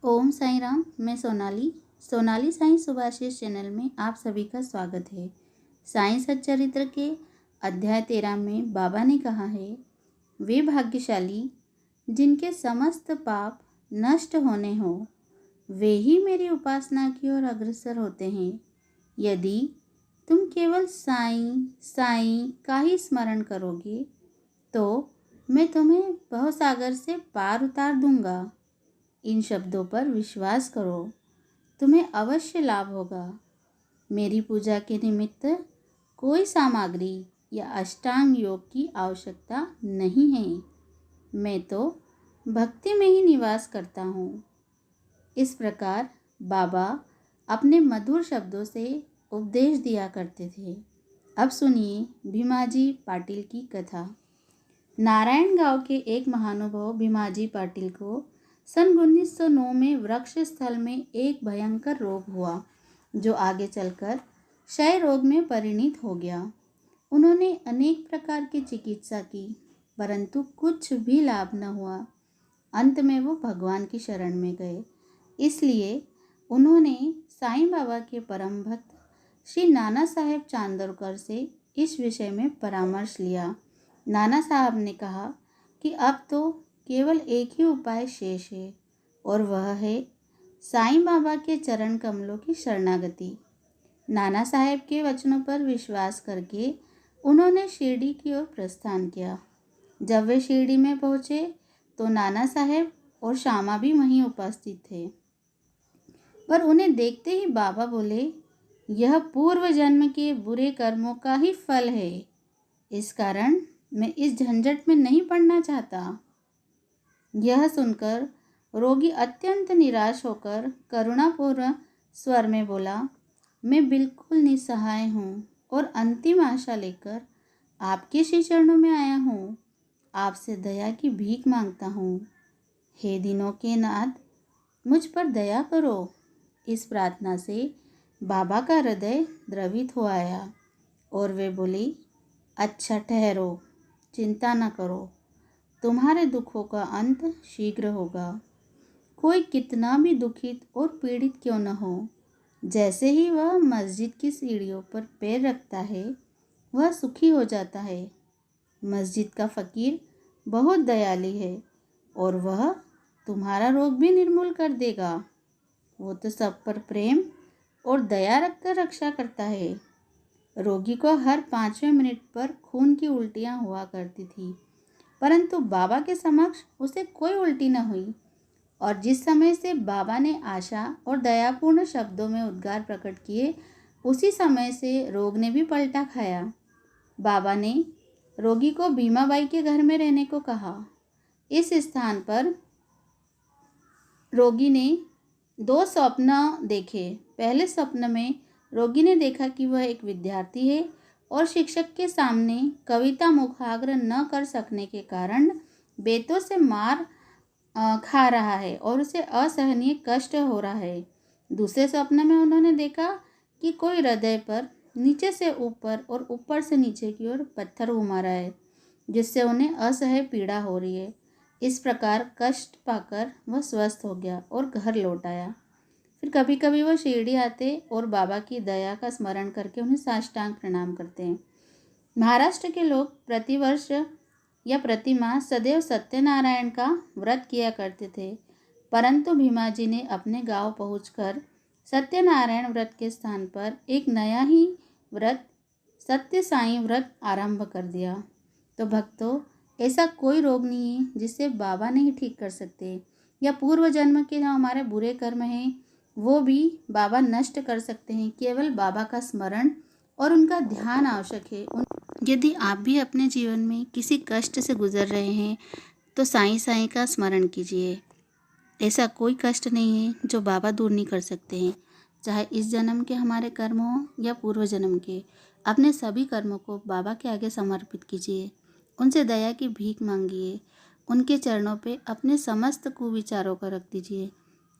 ओम साईं राम। मैं सोनाली साईं सुभाषिस चैनल में आप सभी का स्वागत है। साईं सच्चरित्र के अध्याय 13 में बाबा ने कहा है, वे भाग्यशाली जिनके समस्त पाप नष्ट होने हो, वे ही मेरी उपासना की ओर अग्रसर होते हैं। यदि तुम केवल साईं साईं का ही स्मरण करोगे तो मैं तुम्हें भवसागर से पार उतार दूंगा। इन शब्दों पर विश्वास करो, तुम्हें अवश्य लाभ होगा। मेरी पूजा के निमित्त कोई सामग्री या अष्टांग योग की आवश्यकता नहीं है। मैं तो भक्ति में ही निवास करता हूँ। इस प्रकार बाबा अपने मधुर शब्दों से उपदेश दिया करते थे। अब सुनिए भीमाजी पाटिल की कथा। नारायण गांव के एक महानुभाव भीमाजी पाटिल को सन 1909 में वृक्ष स्थल में एक भयंकर रोग हुआ, जो आगे चलकर क्षय रोग में परिणित हो गया। उन्होंने अनेक प्रकार की चिकित्सा की, परंतु कुछ भी लाभ न हुआ। अंत में वो भगवान की शरण में गए। इसलिए उन्होंने साईं बाबा के परम भक्त श्री नाना साहेब चांदोरकर से इस विषय में परामर्श लिया। नाना साहब ने कहा कि अब तो केवल एक ही उपाय शेष है, और वह है साईं बाबा के चरण कमलों की शरणागति। नाना साहेब के वचनों पर विश्वास करके उन्होंने शिरडी की ओर प्रस्थान किया। जब वे शिरडी में पहुँचे तो नाना साहेब और श्यामा भी वहीं उपस्थित थे, पर उन्हें देखते ही बाबा बोले, यह पूर्व जन्म के बुरे कर्मों का ही फल है। इस कारण मैं इस झंझट में नहीं पड़ना चाहता। यह सुनकर रोगी अत्यंत निराश होकर करुणापूर्ण स्वर में बोला, मैं बिल्कुल निस्सहाय हूँ और अंतिम आशा लेकर आपके श्री चरणों में आया हूँ। आपसे दया की भीख मांगता हूँ। हे दिनों के नाथ, मुझ पर दया करो। इस प्रार्थना से बाबा का हृदय द्रवित हो आया और वे बोली, अच्छा ठहरो, चिंता न करो, तुम्हारे दुखों का अंत शीघ्र होगा। कोई कितना भी दुखित और पीड़ित क्यों न हो, जैसे ही वह मस्जिद की सीढ़ियों पर पैर रखता है, वह सुखी हो जाता है। मस्जिद का फ़कीर बहुत दयालु है और वह तुम्हारा रोग भी निर्मूल कर देगा। वो तो सब पर प्रेम और दया रखकर रक्षा करता है। रोगी को हर 5वें मिनट पर खून की उल्टियाँ हुआ करती थी, परंतु बाबा के समक्ष उसे कोई उल्टी न हुई। और जिस समय से बाबा ने आशा और दयापूर्ण शब्दों में उद्गार प्रकट किए, उसी समय से रोग ने भी पलटा खाया। बाबा ने रोगी को भीमाबाई के घर में रहने को कहा। इस स्थान पर रोगी ने 2 स्वप्न देखे। पहले स्वप्न में रोगी ने देखा कि वह एक विद्यार्थी है और शिक्षक के सामने कविता मुखाग्र न कर सकने के कारण बेतों से मार खा रहा है और उसे असहनीय कष्ट हो रहा है। दूसरे स्वप्न में उन्होंने देखा कि कोई हृदय पर नीचे से ऊपर और ऊपर से नीचे की ओर पत्थर घुमा रहा है, जिससे उन्हें असह्य पीड़ा हो रही है। इस प्रकार कष्ट पाकर वह स्वस्थ हो गया और घर लौट आया। फिर कभी कभी वह शिरडी आते और बाबा की दया का स्मरण करके उन्हें साष्टांग प्रणाम करते हैं। महाराष्ट्र के लोग प्रतिवर्ष या प्रति माह सदैव सत्यनारायण का व्रत किया करते थे, परंतु भीमाजी ने अपने गांव पहुंचकर सत्यनारायण व्रत के स्थान पर एक नया ही व्रत सत्य साईं व्रत आरंभ कर दिया। तो भक्तों, ऐसा कोई रोग नहीं है जिसे बाबा नहीं ठीक कर सकते, या पूर्व जन्म के जो हमारे बुरे कर्म हैं वो भी बाबा नष्ट कर सकते हैं। केवल बाबा का स्मरण और उनका ध्यान आवश्यक है। यदि आप भी अपने जीवन में किसी कष्ट से गुजर रहे हैं तो साईं साईं का स्मरण कीजिए। ऐसा कोई कष्ट नहीं है जो बाबा दूर नहीं कर सकते हैं। चाहे इस जन्म के हमारे कर्म हों या पूर्व जन्म के, अपने सभी कर्मों को बाबा के आगे समर्पित कीजिए। उनसे दया की भीख मांगिए। उनके चरणों पे अपने समस्त कुविचारों को रख दीजिए।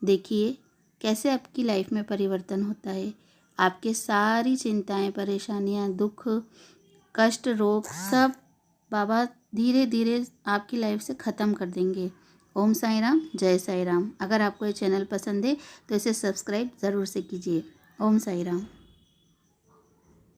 देखिए कैसे आपकी लाइफ में परिवर्तन होता है। आपके सारी चिंताएं, परेशानियां, दुख, कष्ट, रोग सब बाबा धीरे धीरे आपकी लाइफ से ख़त्म कर देंगे ओम साई राम, जय साई राम। अगर आपको ये चैनल पसंद है तो इसे सब्सक्राइब ज़रूर से कीजिए। ओम साई राम।